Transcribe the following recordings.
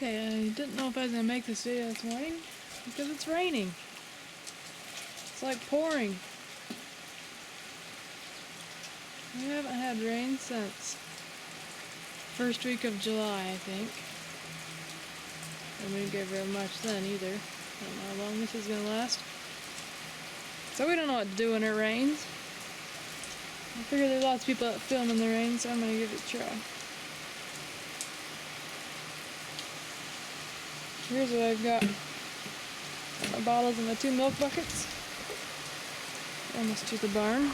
Okay, I didn't know if I was going to make this video this morning because it's raining. It's like pouring. We haven't had rain since first week of July, I think. And we didn't get very much then either. I don't know how long this is going to last. So we don't know what to do when it rains. I figure there's lots of people that film in the rain, so I'm going to give it a try. Here's what I've got. My bottles and my 2 milk buckets. Almost to the barn.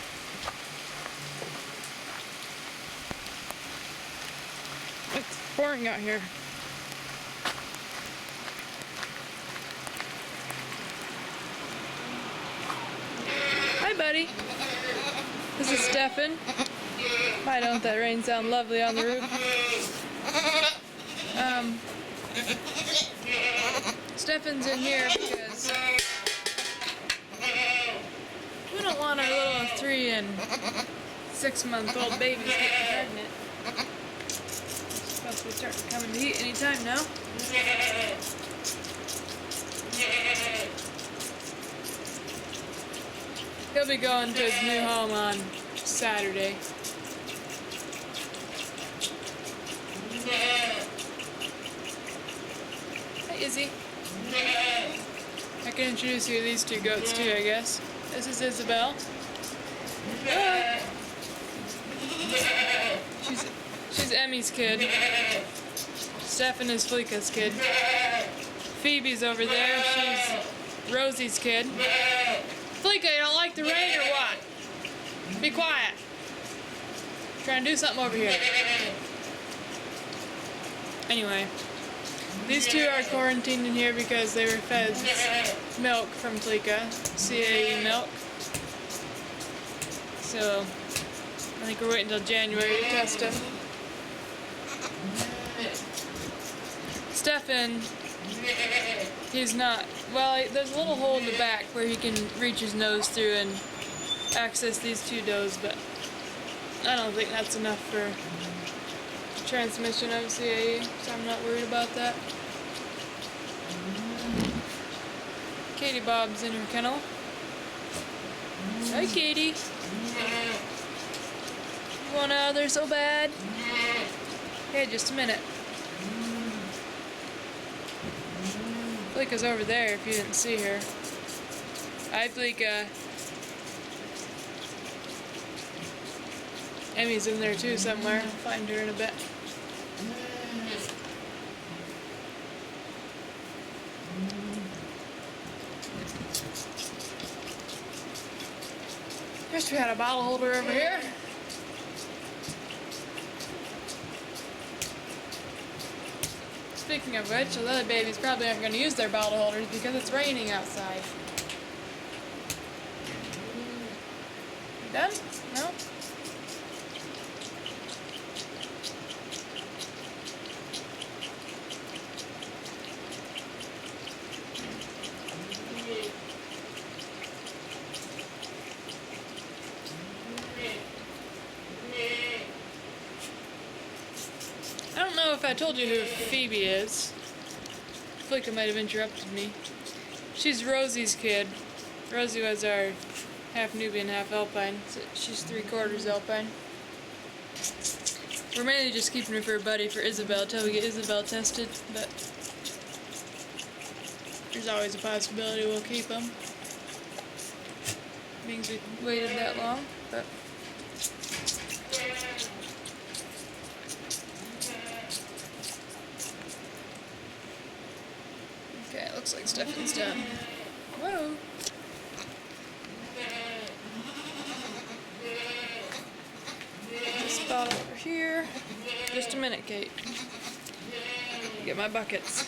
It's pouring out here. Hi, buddy. This is Stefan. Why don't that rain sound lovely on the roof? Stefan's in here because we don't want our little 3 and 6-month-old babies getting pregnant. It's supposed to start to come into heat anytime now. He'll be going to his new home on Saturday. Hi, Izzy. I can introduce you to these 2 goats too, I guess. This is Isabel. She's Emmy's kid. Stefan is Fleeka's kid. Phoebe's over there. She's Rosie's kid. Fleeka, you don't like the rain or what? Be quiet. I'm trying to do something over here. Anyway. These 2 are quarantined in here because they were fed milk from Fleeka, CAE milk. So, I think we're waiting until January to test them. Stefan, he's not, well, there's a little hole in the back where he can reach his nose through and access these 2 does, but I don't think that's enough for transmission of CAE, so I'm not worried about that. Katie Bob's in her kennel. Hi, Katie. You want out of there so bad? Hey, just a minute. Fleeka's over there if you didn't see her. Hi, Fleeka. Emmy's in there too somewhere. I'll find her in a bit. Guess we had a bottle holder over here. Speaking of which, the other babies probably aren't going to use their bottle holders because it's raining outside. You done? No? I don't know if I told you who Phoebe is. Fleeka might have interrupted me. She's Rosie's kid. Rosie was our half Nubian, half Alpine. So she's 3/4 Alpine. We're mainly just keeping her for a buddy for Isabel until we get Isabel tested, but there's always a possibility we'll keep them. Means we waited that long, but okay, it looks like Stefan's done. Whoa! This bottle over here. Just a minute, Kate. Get my buckets.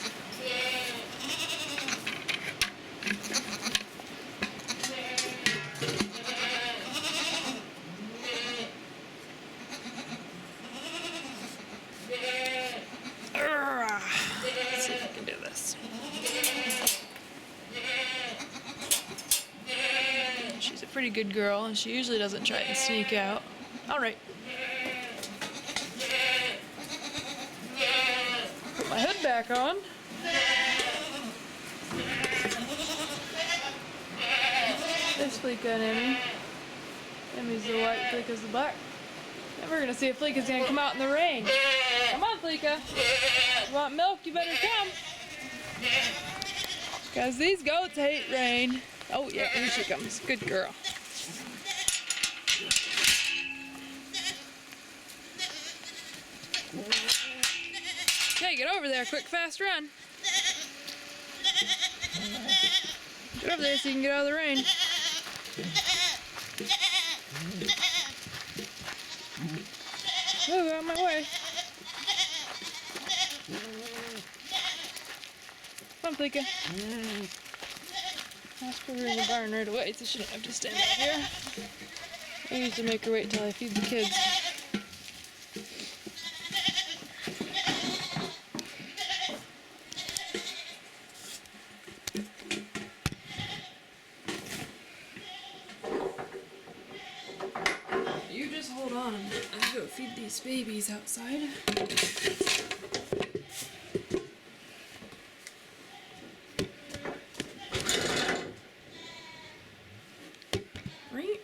Let's see if I can do this. She's a pretty good girl, and she usually doesn't try and sneak out. All right. Put my my hood back on. There's Fleeka and Emmy. Emmy's the white, Fleeka's the black. And we're gonna see if Fleeka's gonna come out in the rain. Come on, Fleeka. You want milk? You better come. Because these goats hate rain. Oh yeah, here she comes. Good girl. Okay, get over there. Quick, fast run. Get over there so you can get out of the rain. Move out of my way. Come on, Fleeka. Let's put her in the barn right away so she doesn't have to stand out here. I used to make her wait till I feed the kids. You just hold on. I'll go feed these babies outside. Right?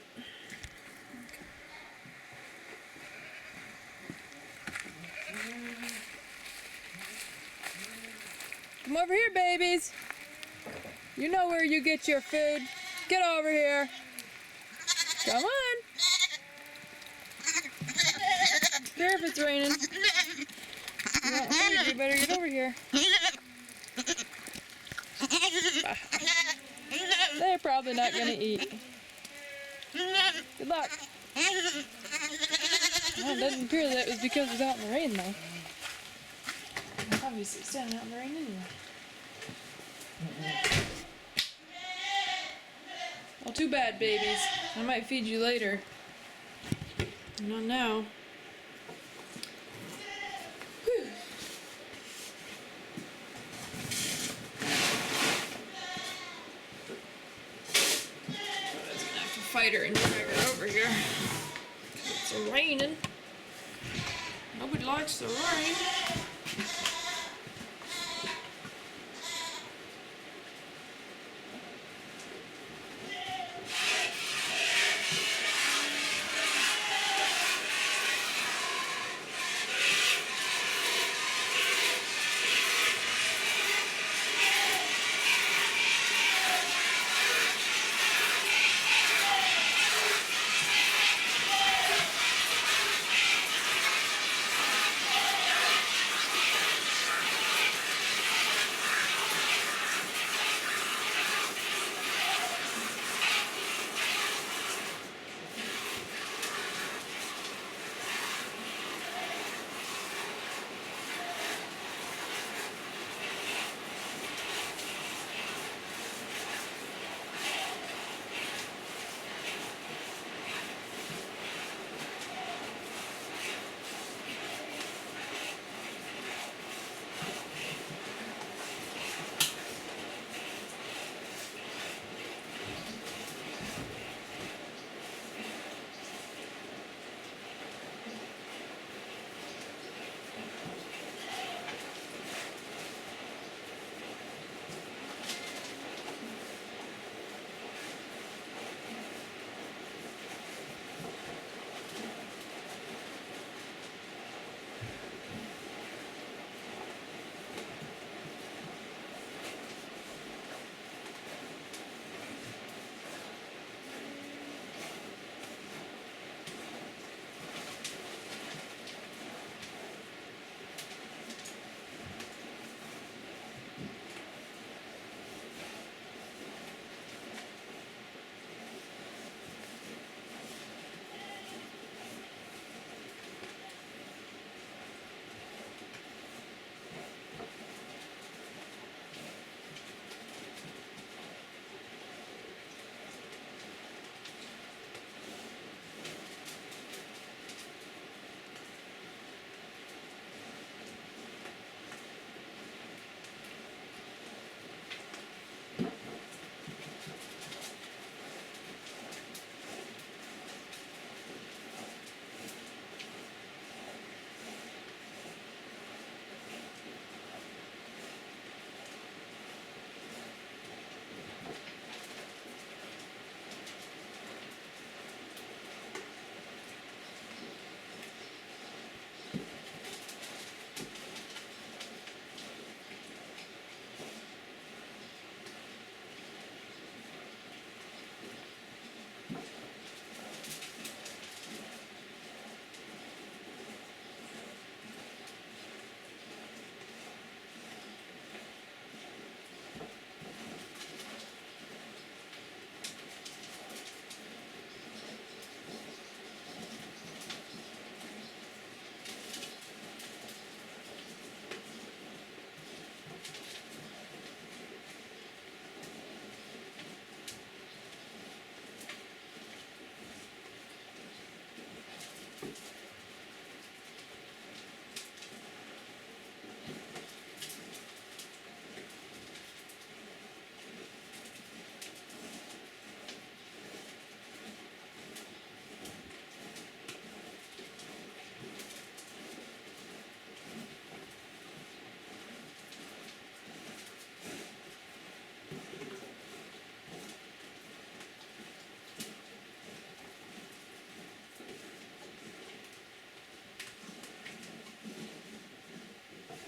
Come over here, babies. You know where you get your food. Get over here. Come on. There, if it's raining. You want food, you better get over here. They're probably not going to eat. Good luck. Well, it doesn't appear that it was because it was out in the rain, though. Obviously standing out in the rain anyway. Well, too bad, babies. I might feed you later. Not now. Whew. I was gonna have to fight her and drag her over here. It's raining. Nobody likes the rain.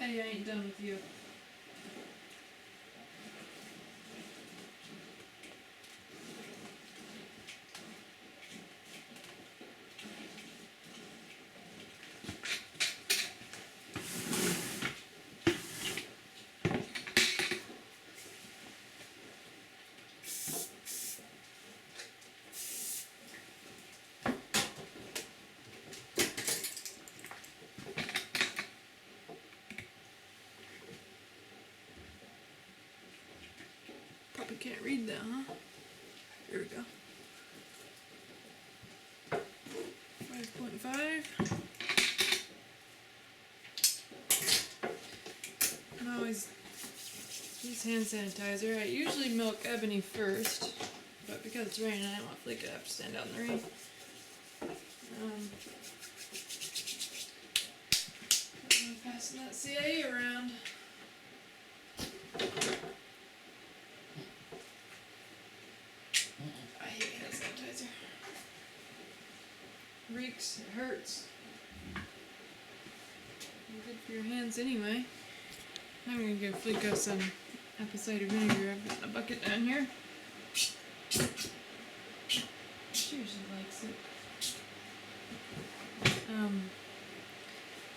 I ain't done with you. Probably can't read that, huh? Here we go. 5.5. I always use hand sanitizer. I usually milk Ebony first, but because it's raining, I don't want Fleeka to have to stand out in the rain. I'm passing that CAE around. I hate hand sanitizer. Reeks, it hurts. Good for your hands anyway. I'm gonna give Fleeka some apple cider vinegar. I've got a bucket down here. She usually likes it.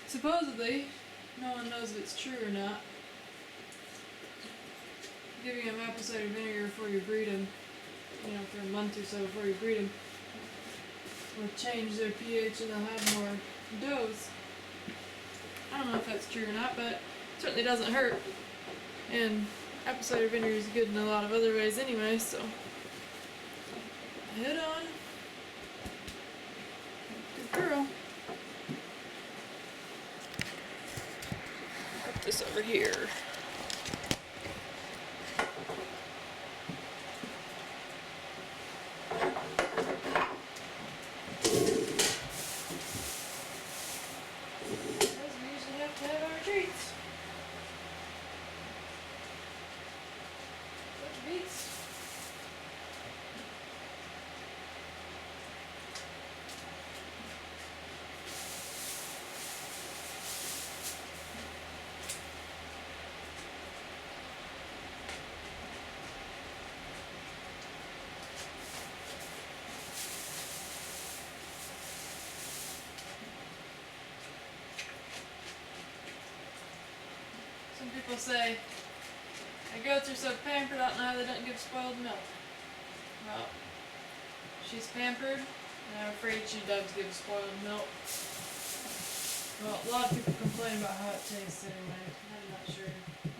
Supposedly, no one knows if it's true or not. Giving them apple cider vinegar before you breed them, for a month or so before you breed them, will change their pH and they'll have more does. I don't know if that's true or not, but it certainly doesn't hurt. And apple cider vinegar is good in a lot of other ways anyway, so head on. Good girl. Put this over here. Some people say, my goats are so pampered, I don't know how they don't give spoiled milk. Well, she's pampered, and I'm afraid she does give spoiled milk. Well, a lot of people complain about how it tastes anyway. I'm not sure if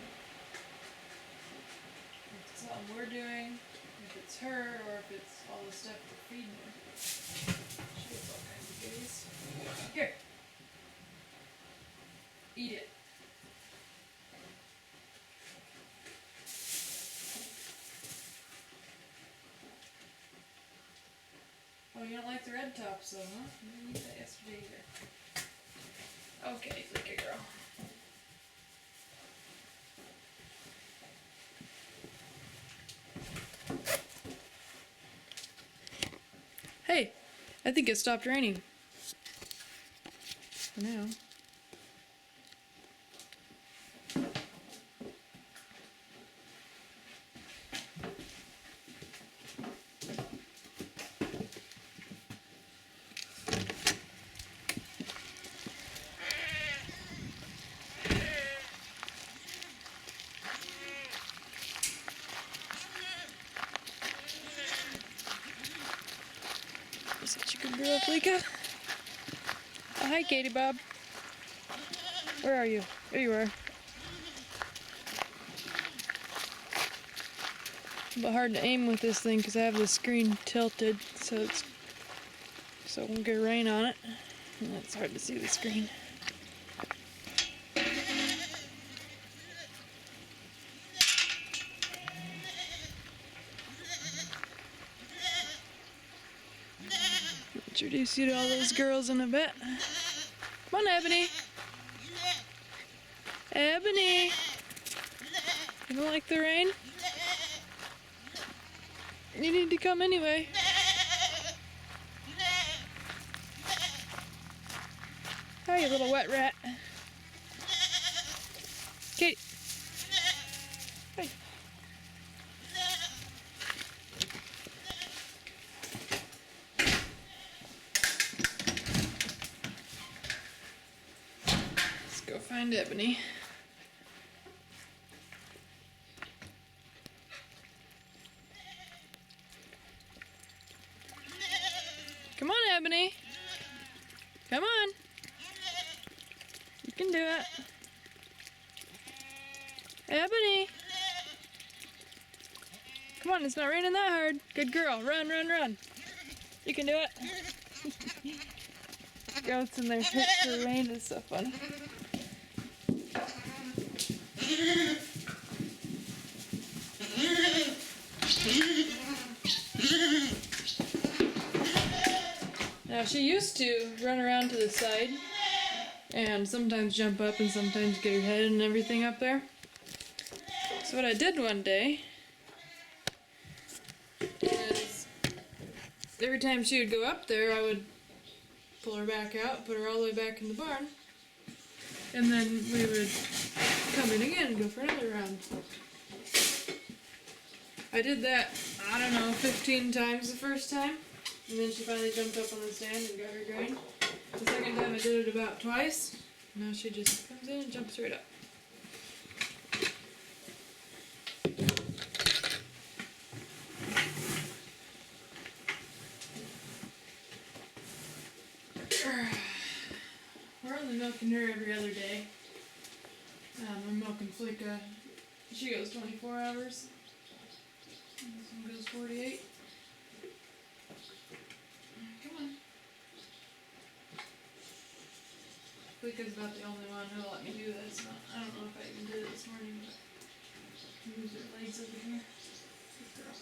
it's something we're doing, if it's her, or if it's all the stuff we're feeding her. She gets all kinds of goodies. Here. Eat it. Oh, you don't like the red tops though, huh? You didn't eat that yesterday either. Okay, Fleeka girl. Hey, I think it stopped raining. For now. Such a good girl, Fleeka. Oh, hi, Katie Bob. Where are you? There you are. But hard to aim with this thing because I have the screen tilted, so it won't get rain on it, and it's hard to see the screen. Introduce you to all those girls in a bit. Come on, Ebony. Ebony. You don't like the rain? You need to come anyway. Hi, you little wet rat. Kate. Hey. Let's go find Ebony. Come on, Ebony. Come on. You can do it. Ebony. Come on, it's not raining that hard. Good girl. Run, run, run. You can do it. Goats and their hits for rain is so fun. Now she used to run around to the side and sometimes jump up and sometimes get her head and everything up there. So what I did one day is every time she would go up there, I would pull her back out, put her all the way back in the barn, and then we would come in again and go for another round. I did that, I don't know, 15 times the first time, and then she finally jumped up on the stand and got her grain. The second time I did it about twice. Now she just comes in and jumps right up. We're only milking her every other day. I'm milking Flicka. She goes 24 hours. This one goes 48. Come on. Flicka's about the only one who'll let me do this. I don't know if I even did it this morning, but move her legs over here. Good girl.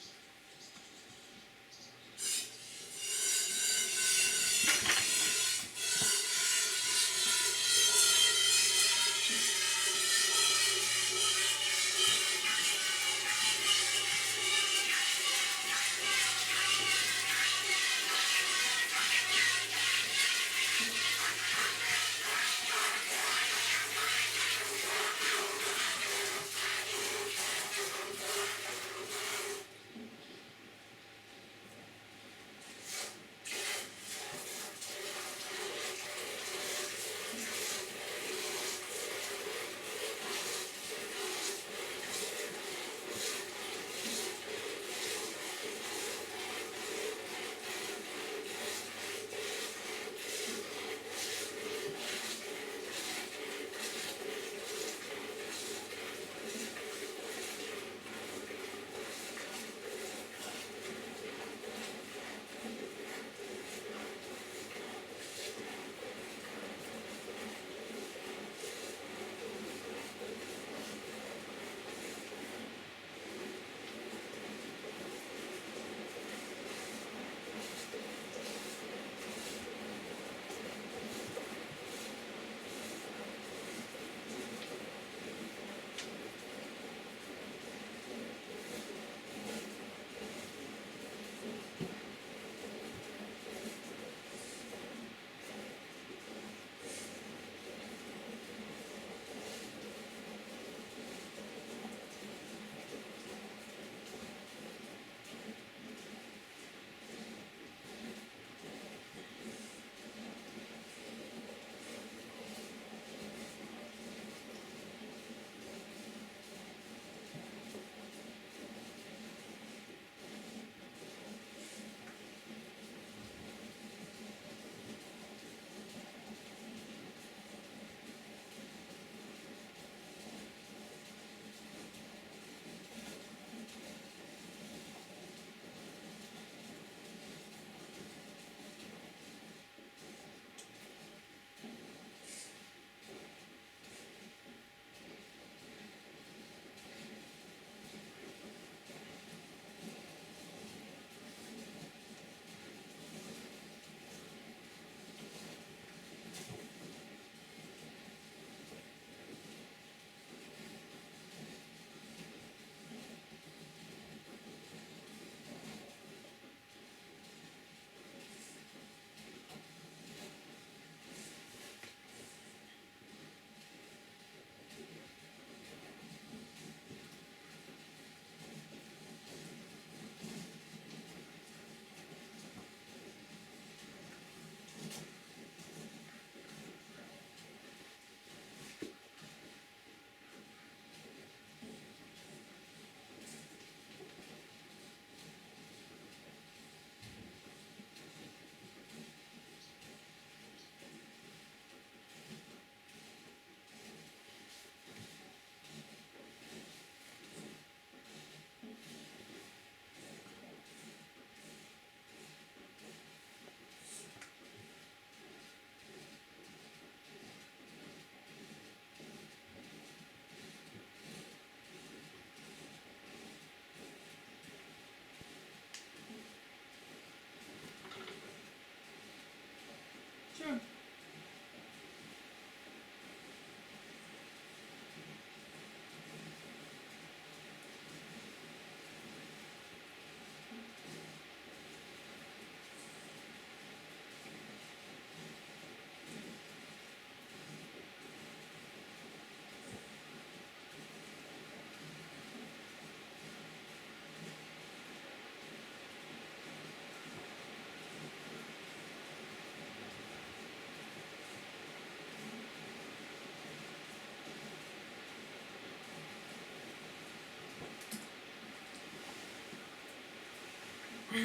I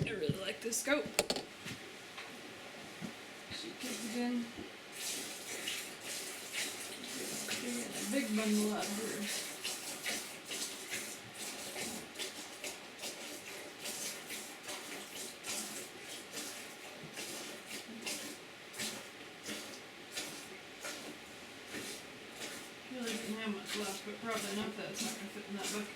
really like this goat. She kicked it in. She's getting a big bundle out of hers. Really didn't have much left, but probably enough that it's not going to fit in that bucket.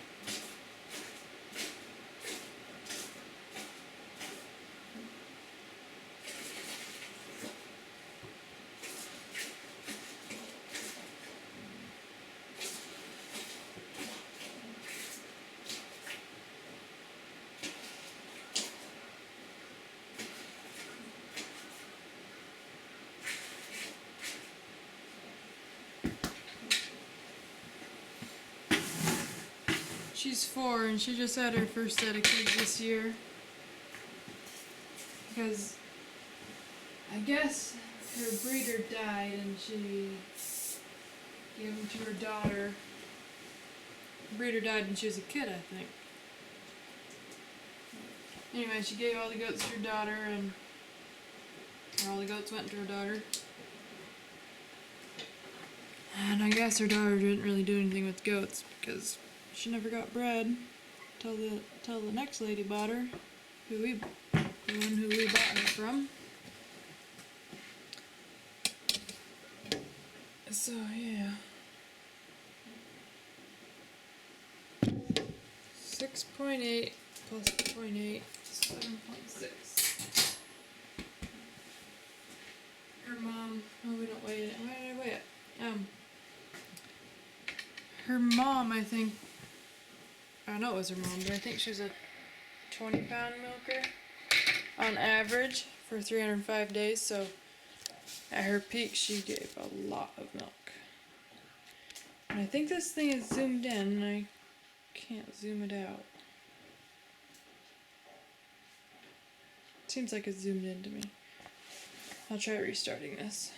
She's 4 and she just had her first set of kids this year. Because I guess her breeder died and she gave him to her daughter. The breeder died when she was a kid, I think. Anyway, she gave all the goats to her daughter, and all the goats went to her daughter. And I guess her daughter didn't really do anything with goats because she never got bred till the next lady bought her, the one who we bought her from. So yeah, 6.8 plus 0.8, 7.6. Her mom. Oh, we don't weigh it. Why did I weigh it? Her mom, I think. I know it was her mom, but I think she was a 20-pound milker on average for 305 days. So at her peak, she gave a lot of milk. And I think this thing is zoomed in, and I can't zoom it out. Seems like it's zoomed in to me. I'll try restarting this.